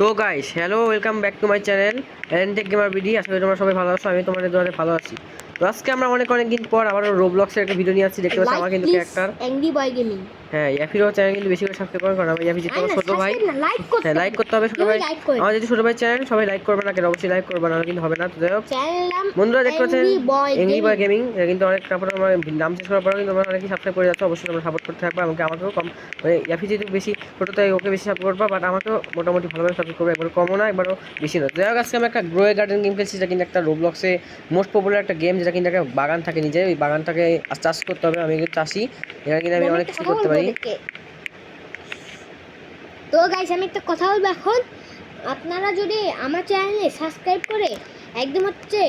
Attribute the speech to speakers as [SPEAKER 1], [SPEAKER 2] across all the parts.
[SPEAKER 1] তো guys hello welcome back to my channel Entech gamer BD. আসলে তোমরা সবাই ভালো আছো, আমি তোমাদের দোয়ারে ভালো আছি। তো আজকে আমরা অনেক দিন পর আবার রোবলক্সের একটা ভিডিও নিয়ে আসছি। দেখতে পাচ্ছ আমার কিন্তু ক্যারেক্টার
[SPEAKER 2] অ্যাংরি বয় গেমিং।
[SPEAKER 1] হ্যাঁ ইয়াফিরও চ্যানেল কিন্তু বেশি করে সাবস্ক্রাইব করুন, কারণ আমি ইয়াফি যেহেতু আমার ছোট ভাই। হ্যাঁ লাইক করতে হবে ছোট ভাই, আমার যেহেতু ছোট ভাই চ্যানেল সবাই লাইক করবে না কেন, অবশ্যই লাইক করবে না কিন্তু হবে না। তো যাই হোক বন্ধুরা দেখতে পাচ্ছেন অ্যাংরি বয় গেমিং, কিন্তু অনেক তারপরে আমার নাম শেষ করার পরেও কিন্তু তোমরা অনেকেই সাবস্ক্রাইব করে যাচ্ছ। অবশ্যই তোমরা সাপোর্ট করতে থাকবে আমাকেও কম, মানে ইয়াফি যেহেতু বেশি ছোট তাই ওকে বেশি সাপোর্ট করবা, বাট আমাকেও মোটামুটি ভালোভাবে সাপোর্ট করবে, একবার কমও না একবারও বেশি না। যাই হোক আজকে আমি একটা গ্রোয়ে গার্ডেন গেম খেলছি, যেটা কিন্তু একটা রোবলক্সে মোস্ট পপুলার একটা গেম, যেটা কিন্তু একটা বাগান থাকে নিজে, ওই বাগানটাকে চাষ করতে হবে। আমি কিন্তু চাষি, এখানে কিন্তু আমি অনেক কিছু করতে পারি।
[SPEAKER 2] তো গাইস আমি একটা কথা বলবো এখন, আপনারা যদি আমার চ্যানেলে সাবস্ক্রাইব করে একদম হচ্ছে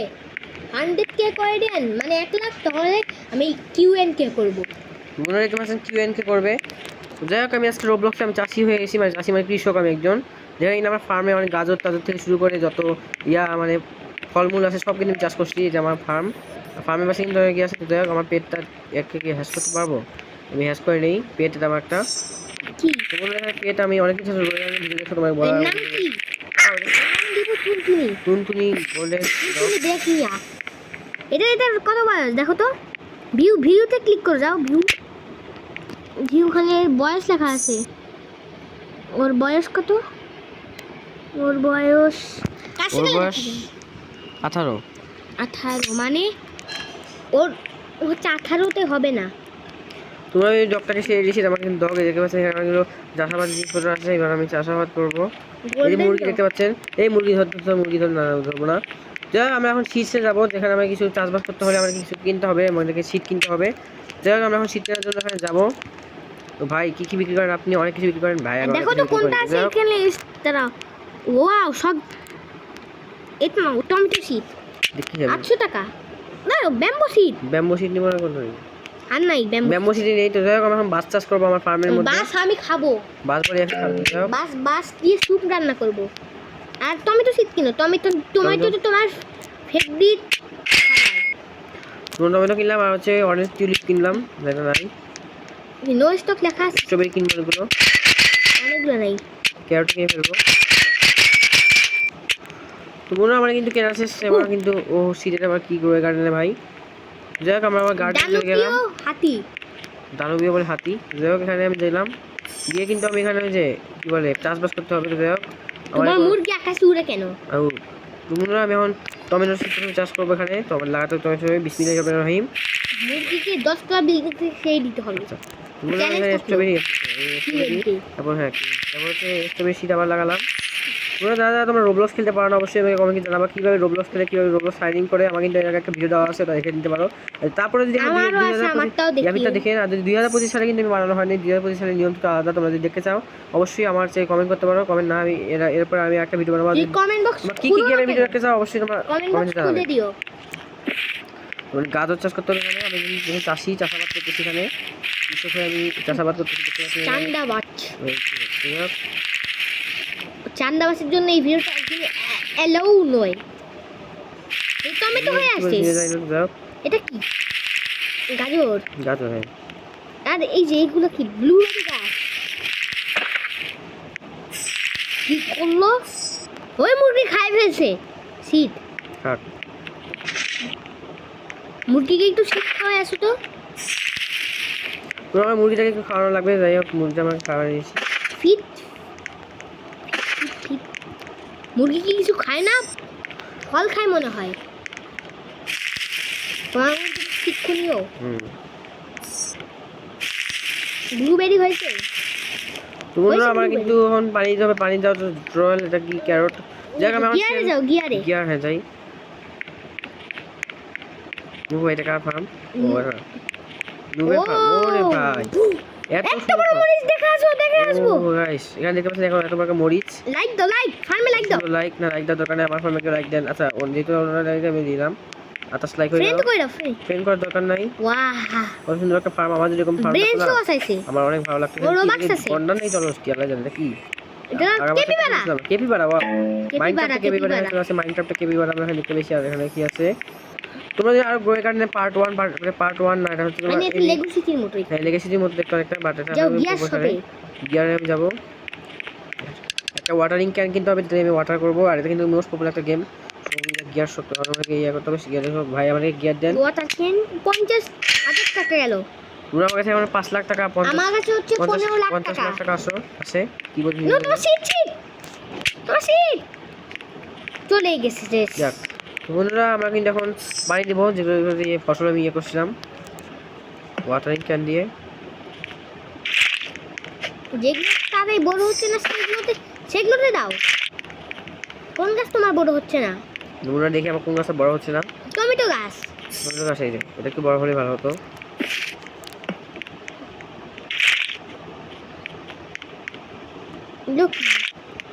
[SPEAKER 2] 100k করে দেন, মানে 1 লাখ, তাহলে আমি কিউএনকে করব।
[SPEAKER 1] মনে রেখে পাচ্ছেন কিউএনকে করবে। যাই হোক আমি আজকে রোবলক্সে আমি চাষি হয়ে গেছি, মানে চাষি মানে কৃষক আমি একজন। যেখানে কিনা আমার ফার্মে অনেক গাজর টাজর থেকে শুরু করে যত মানে ফলমূল আছে সব কিন্তু আমি চাষ করছি। এই যে আমার ফার্মের পাশে কিন্তু অনেক আছে। তো যাই হোক আমার পেটটা একে কি হ্যাশ করতে পারবো, আমি হ্যাশ করে নেই পেট, এটা আমার একটা
[SPEAKER 2] কি
[SPEAKER 1] পেট। আমি অনেক কিছু দেখো তোমাকে বলা
[SPEAKER 2] নাম কি দিব
[SPEAKER 1] টুনটুনি গোল্ডেন
[SPEAKER 2] দেখি এটার কত বয়স দেখো তো, ভিউতে ক্লিক করে যাও, ভিউ খানে বয়স লেখা আছে। ওর বয়স কত? ওর বয়স
[SPEAKER 1] 18
[SPEAKER 2] মানে ওর হচ্ছে 18তে হবে না।
[SPEAKER 1] তোমরা ওই ডক্টরকে সেই রেসিট আমার কিন্তু দগে দেখতে পাচ্ছেন, এখানে কিন্তু চাষাবাদ জিনিসপত্র আছে। এবার আমি চাষাবাদ করবো। এই যে মুরগি দেখতে পাচ্ছেন, এই মুরগি ধরতে না ধরবো না। যাই হোক আমরা এখন শীতে যাবো, যেখানে আমার কিছু চাষবাস করতে হলে আমার কিছু কিনতে হবে, আমাদেরকে শীত কিনতে হবে। যাই হোক আমরা এখন শীত কেনার জন্য এখানে যাবো। তো ভাই কি বিক্রি করেন আপনি? অনেক কিছু বিক্রি করেন ভাই,
[SPEAKER 2] দেখো তো কোনটা আছে এখানে। তারা ওয়াও সব এটা না, টমেটো শীত
[SPEAKER 1] দেখি যাবে
[SPEAKER 2] 800 টাকা। না ব্যাম্বো শীত
[SPEAKER 1] নিব না কোন
[SPEAKER 2] আর নাই
[SPEAKER 1] ব্যাম্বো শীত নেই। তো যাই হোক আমরা এখন বাস চাষ করবো আমার ফার্মের মধ্যে।
[SPEAKER 2] বাস আমি খাবো,
[SPEAKER 1] বাস বলে একটা
[SPEAKER 2] বাস দিয়ে স্যুপ রান্না করব। আর টমেটো শীত কিনো, টমেটো তো তোমার ফেভারিট খাবার।
[SPEAKER 1] টমেটো কিনলাম, আর হচ্ছে অরেঞ্জ টিউলিপ কিনলাম, যেটা নাই।
[SPEAKER 2] নো স্টক লেখা আছে।
[SPEAKER 1] স্ট্রবেরি কিনবো,
[SPEAKER 2] অনেকগুলো নাই।
[SPEAKER 1] ক্যারট কিনে ফেলবো। তো মনে আমার কিন্তু কেনা শেষ, এবার কিন্তু ও সিটের আবার কি গ্রোয়ে গার্ডেনে ভাই। যাই হোক আমরা আমার গার্ডেনে গেলাম। দানবীয় বলে হাতি। যাই হোক এখানে আমি গেলাম, গিয়ে কিন্তু আমি এখানে যে কি বলে চাষবাস করতে হবে। যাই হোক
[SPEAKER 2] আমার মুরগি আকাশে উড়ে কেন?
[SPEAKER 1] তোমরা আমি এখন টমেটো চাষ করবো এখানে। টমেটো লাগাতে টমেটো বিসমিল্লাহির রহমানির রহিম।
[SPEAKER 2] মুরগিকে 10 টাকা বিক্রি করে সেই দিতে হবে।
[SPEAKER 1] আচ্ছা তোমরা এখানে স্ট্রবেরি তারপর তারপর হচ্ছে স্ট্রবেরি সিড আবার লাগালাম। তোমরা দাদা তোমরা রোবলক্স খেলতে পারো না, অবশ্যই আমাকে কমেন্টে জানাবা কীভাবে রোবলক্স খেলে, কীভাবে রোবলক্স সাইনিং করে। আমার কিন্তু এর আগে একটা ভিডিও দেওয়া আছে, ওটা দেখে নিতে পারো। তারপরে যদি ইয়ামিটা দেখে না, যদি 2025 সালে কিন্তু আমি বানানো হয়নি, 2025 সালে নিয়মটা আলাদা। তোমরা যদি দেখতে চাও অবশ্যই আমার চেয়ে কমেন্ট করতে পারো। কমেন্ট না আমি এরপর আমি একটা ভিডিও বানাবো। কি গেমের ভিডিও দেখতে চাও অবশ্যই তোমরা কমেন্টে জানাবে। গাজর চাষ করতে হবে এখানে, আমি কিন্তু চাষাবাদ করতেছি এখানে, কৃষক হয়ে আমি চাষাবাদ করতেছি। দেখতে পাচ্ছি
[SPEAKER 2] চান্দাবাসের জন্য এই ভিডিওটা অ্যালাউ নয়। এই টমেটো হয়ে আসছে। এটা কি? গাজর
[SPEAKER 1] হ্যাঁ।
[SPEAKER 2] আর এই যে এইগুলো কি ব্লুবেরি গাছ? কি করলো? ওই মুরগি খাই ফেলছে শীত। মুরগিকে একটু শীত খাওয়াই আসো তো।
[SPEAKER 1] আমার মুরগিটাকে একটু খাওয়ানো লাগবে। যাই হোক মুরগি আমাকে খাওয়া দিয়েছি।
[SPEAKER 2] ফিট মুরগি কি কিছু খায় না? ফল খায় মনে হয়। তোমার শিক্ষণীয় ব্লুবেরি হয়েছে।
[SPEAKER 1] তোমরা আমার কিন্তু এখন পানি দাও তো ড্রয়েল। এটা কি ক্যারট? যাক আমি গিয়ার হ্যাঁ যাই। এটা কার ফার্ম? ওরে ভাই এত বড় মরিচ দেখে আসবো। গাইস এখানে দেখতে পাচ্ছেন এখন এত বড় মরিচ।
[SPEAKER 2] লাইক দাও, ফার্মে লাইক দাও।
[SPEAKER 1] লাইক দাও দরকার নেই, আমার ফার্মে কেউ লাইক দেন। আচ্ছা যেহেতু আপনারা লাইক আমি দিলাম, আতাস লাইক হয়ে গেল। ফ্রেন্ড করার দরকার নাই।
[SPEAKER 2] ওয়াও
[SPEAKER 1] কত সুন্দর একটা ফার্ম। আমার যেরকম ফার্ম আমার অনেক ভালো লাগছে। বন্ডা নেই চলো কি আলাদা জানেন কি কেপিবারা। মাইনক্রাফট আছে, মাইনক্রাফট কেপিবারা আমরা দেখতে পেয়েছি। আর এখানে কি আছে তোমরা যে আর গ্রোয়ে গার্ডেনে পার্ট 1 না, এটা হচ্ছে
[SPEAKER 2] মানে লেগেসিটির মতোই।
[SPEAKER 1] হ্যাঁ লেগেসিটির মতো দেখতে অনেকটা, বাট এটা
[SPEAKER 2] গিয়ারে আমি যাব।
[SPEAKER 1] একটা ওয়াটারিং ক্যান কিনতে হবে, যেটা আমি ওয়াটার করবো। আর এটা কিন্তু মোস্ট পপুলার একটা গেম। গিয়ার শক্ত আমাকে ইয়ে করতে হবে, গিয়ার ভাই আমাকে গিয়ার দেন।
[SPEAKER 2] ওয়াটার ক্যান 50,000 টাকা গেল।
[SPEAKER 1] পুরো আমার কাছে এখন 5 লাখ টাকা,
[SPEAKER 2] আমার কাছে হচ্ছে 15 লাখ
[SPEAKER 1] 50
[SPEAKER 2] টাকা।
[SPEAKER 1] লাখ টাকা আছে। কি বলছিস?
[SPEAKER 2] তোমার সিট চলে গেছে রে।
[SPEAKER 1] যাক বন্ধুরা, আমরা কিন্তু এখন পানি দেবো, যেগুলো দিয়ে ফসল আমি ইয়ে করছিলাম ওয়াটারিং ক্যান দিয়ে।
[SPEAKER 2] যেগুলো তাড়াতাড়ি বড় হচ্ছে না সেগুলোতে দাও। কোন গাছ তোমার বড় হচ্ছে না?
[SPEAKER 1] তোমরা দেখি আমার কোন গাছটা বড় হচ্ছে না।
[SPEAKER 2] টমেটো গাছ।
[SPEAKER 1] টমেটো গাছ, এই যে এটা একটু বড় হলে ভালো হতো।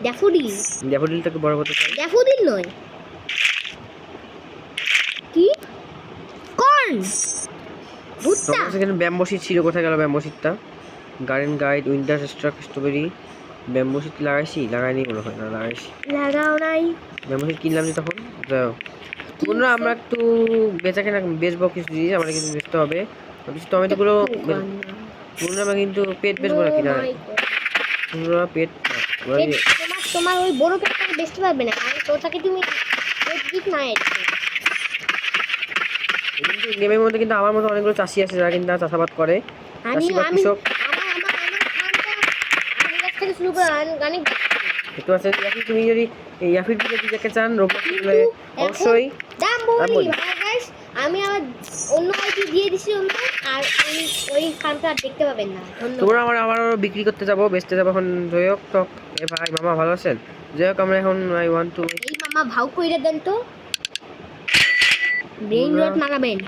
[SPEAKER 1] ড্যাফোডিলটা একটু বড় হতে চাই।
[SPEAKER 2] ড্যাফোডিল নয়, কি কর্ন, ভুট্টা।
[SPEAKER 1] তোমার সেখানে ব্যাম্বো সিড ছিল, কোথায় গেল ব্যাম্বো সিডটা? Garden guide, winter stock, strawberry. Bamboo seed লাগাইনি মনে হয়, না লাগাইছি।
[SPEAKER 2] লাগাও নাই।
[SPEAKER 1] ব্যাম্বো সিড কিনলাম যে তখন। যাও বন্ধুরা, আমরা একটু বেচা কেনা বেচবো, কিছু জিনিস আমাদের কিন্তু বেচতে হবে। কিছু টমেটোগুলো বন্ধুরা, আমরা কিন্তু পেট বেচবো না কিনা, বন্ধুরা পেট
[SPEAKER 2] তোমার ওই বড় পেটটাকে বেচতে পারবে না, কারণ ওটাকে তুমি পেট দিক না।
[SPEAKER 1] কিন্তু গেমের মধ্যে কিন্তু আমার মতো অনেকগুলো চাষি আছে যারা কিন্তু চাষাবাদ করে। চাষি বা কৃষক
[SPEAKER 2] শুরু করে অনেক
[SPEAKER 1] একটু আছে। তুমি যদি ইয়াফির ভিডিও দেখতে চান রোবলক্সে, অবশ্যই
[SPEAKER 2] দাম বলি গাইস। আমি আমার অন্য আইডি দিয়ে দিছি অন্য, আর ওই ফার্মটা আর দেখতে পাবেন না।
[SPEAKER 1] তোমরা আবারও বিক্রি করতে যাবো, বেচতে যাবো এখন। যাই হোক তো, এ ভাই মামা ভালো আছেন? যাই হোক আমরা এখন আই ওয়ান্ট টু,
[SPEAKER 2] এই মামা ভাও কইরা দেন তো, ব্রেইন রট মারাবেন।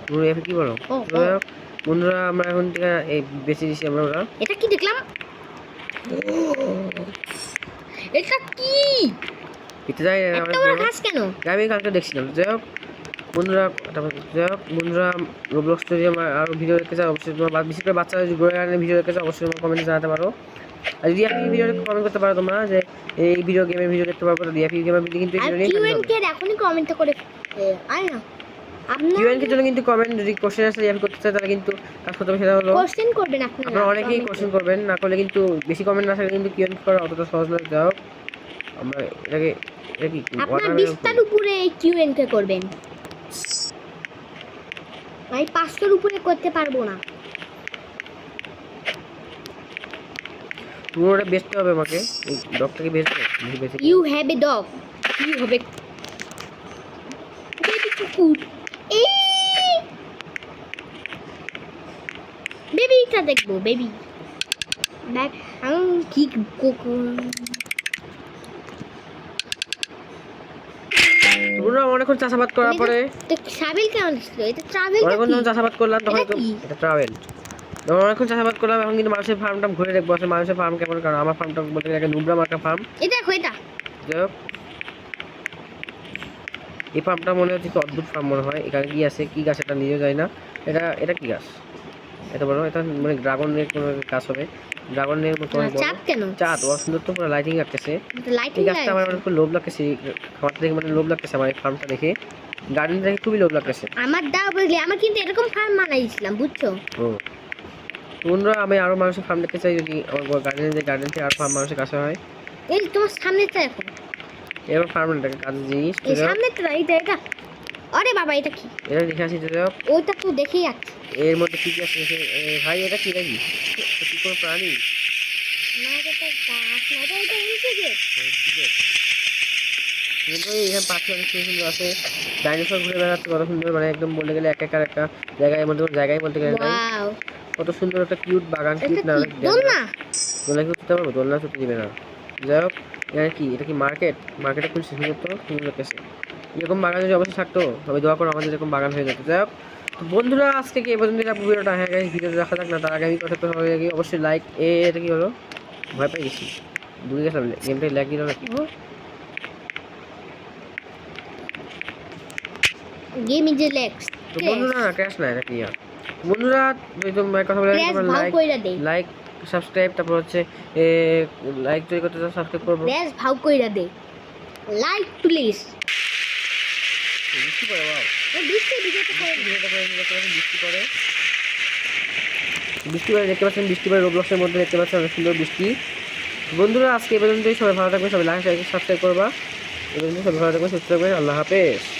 [SPEAKER 1] তুমি এফ কি বলো? যাই হোক বন্ধুরা, আমরা এখন থেকে এই বেচে দিছি আমরা। ওরা
[SPEAKER 2] এটা কি দেখলাম? এটা কি?
[SPEAKER 1] এটা যাই
[SPEAKER 2] এত বড় ঘাস কেন?
[SPEAKER 1] আমি কালকে দেখছিলাম। যাই হোক বন্ধুরা, রোবলক্স যদি আমার আরও ভিডিও দেখতে চাও অবশ্যই, তোমার বিশেষ করে বাচ্চারা যদি ঘুরে গানের ভিডিও দেখতে চাও অবশ্যই তোমার কমেন্টে জানাতে পারো। আর যদি আপনি ভিডিও কমেন্ট করতে পারো তোমরা যে এই ভিডিও গেমের ভিডিও দেখতে পারবো, যদি আপনি গেমের ভিডিও কিন্তু
[SPEAKER 2] এখনই কমেন্ট করে আরে না
[SPEAKER 1] কিউএনকে জন্য কিন্তু কমেন্ট, যদি কোশ্চেন আসলে আমি করতে চাই তাহলে কিন্তু কাজ করতে হবে। সেটা হলো
[SPEAKER 2] কোশ্চেন করবেন
[SPEAKER 1] আপনারা অনেকেই কোশ্চেন করবেন, না করলে কিন্তু বেশি কমেন্ট না থাকলে কিন্তু কিউএন করা অতটা সহজ নয়। যাও আমরা এটাকে এটা কি
[SPEAKER 2] আপনার বিস্তার উপরে কিউএন কে করবেন, আমি 500 উপরে করতে পারবো না।
[SPEAKER 1] তুমি ওটা বেচতে হবে আমাকে, এই ডগটাকে বেচবে।
[SPEAKER 2] You have a dog, you have a baby কুকুর। বেবিটা দেখবো, বেবি দেখ আমি কি কুকুর।
[SPEAKER 1] তোমরা অনেকক্ষণ চাষাবাদ করার পরে
[SPEAKER 2] ট্রাভেল কেমন ছিল? এটা ট্রাভেল
[SPEAKER 1] অনেকক্ষণ যখন চাষাবাদ করলাম তখন এটা ট্রাভেল। যখন অনেকক্ষণ চাষাবাদ করলাম এখন কিন্তু মানুষের ফার্মটা ঘুরে দেখবো আসলে মানুষের ফার্ম কেমন। কারণ আমার ফার্মটা বলতে গেলে একটা নুবরা মার্কা ফার্ম।
[SPEAKER 2] এটা দেখো, এটা
[SPEAKER 1] যাই হোক এই ফার্মটা মনে হচ্ছে একটু অদ্ভুত ফার্ম মনে হয়। এখানে কি আছে, কি গাছ এটা নিজেও যায় না। এটা কি গাছ এটা বলো? এটা মানে ড্রাগনের কোনো গাছ হবে, ড্রাগনের মতো অনেক বড়। চাঁদ ও সুন্দর তো, পুরো লাইটিং লাগতেছে। এই গাছটা আমার খুব লোভ লাগতেছে, খামারটা দেখে মানে লোভ লাগতেছে আমার, এই ফার্মটা দেখে গার্ডেন দেখে খুবই লোভ লাগতেছে
[SPEAKER 2] আমার। দাও বুঝলি, আমার কিন্তু এরকম ফার্ম বানাইছিলাম বুঝছো।
[SPEAKER 1] বন্ধুরা আমি আরো মানুষের ফার্ম দেখতে চাই, যদি আমার গার্ডেন থেকে আরো ফার্ম মানুষের কাছে হয়।
[SPEAKER 2] এই তোমার সামনেটা দেখো,
[SPEAKER 1] এবার ফার্ম না কাজের জিনিস,
[SPEAKER 2] এই সামনেটা এটা। আরে বাবা এটা কি?
[SPEAKER 1] এটা দেখে আসি। যাই
[SPEAKER 2] ওইটা তো দেখেই যাচ্ছি।
[SPEAKER 1] এর মধ্যে কি কি আছে ভাই? এটা কি নাকি কি কোনো প্রাণী?
[SPEAKER 2] না এটা গাছ না, এটা ইনসেক্ট।
[SPEAKER 1] এখানে পাখি অনেক সুন্দর আছে, ডাইনোসর ঘুরে বেড়াচ্ছে কত সুন্দর, মানে একদম বলতে গেলে এক একটা জায়গায় মধ্যে জায়গায় বলতে গেলে কত সুন্দর একটা কিউট বাগান। কিউট না দোলনা কি উঠতে পারবো? দোলনা চলতে দিবে না। যাই হোক এখানে কি, এটা কি মার্কেটে খুব সুন্দর, তো সুন্দর লাগতেছে। এরকম বাগান যদি অবশ্যই থাকতো তবে দোয়া করো আমাদের এরকম বাগান হয়ে যেত। যাই হোক বন্ধুরা আজকে কি এ পর্যন্ত ভিডিওটা। হ্যাঁ গাইস, ভিডিওটা দেখা যাক না তার আগে আমি কথা হয়ে গিয়ে অবশ্যই লাইক। এটা কি হলো? ভয় পেয়ে গেছি, দূরে গেছিলাম, গেমটা ল্যাগ দিল নাকি?
[SPEAKER 2] Game is lags.
[SPEAKER 1] তো বন্ধুরা ক্র্যাশ না, এটা কি বন্ধুরা যদি তোমরা কথা বলে লাইক সাবস্ক্রাইব, তারপর হচ্ছে লাইক তৈরি করতে চাও সাবস্ক্রাইব করবো।
[SPEAKER 2] প্লিজ ভাউ কইরা দে লাইক প্লিজ।
[SPEAKER 1] বৃষ্টি পড়ে, ওয়াও বৃষ্টি পড়ে দেখতে পাচ্ছেন। বৃষ্টি পড়ে রোবলক্সের মধ্যে দেখতে পাচ্ছেন অনেক সুন্দর বৃষ্টি। বন্ধুরা আজকে এই পর্যন্তই, সবাই ভালো থাকবেন, সবাই লাইক সাবস্ক্রাইব করবা। এই পর্যন্ত সবাই ভালো থাকবেন, সুস্থ থাকবেন, আল্লাহ হাফেজ।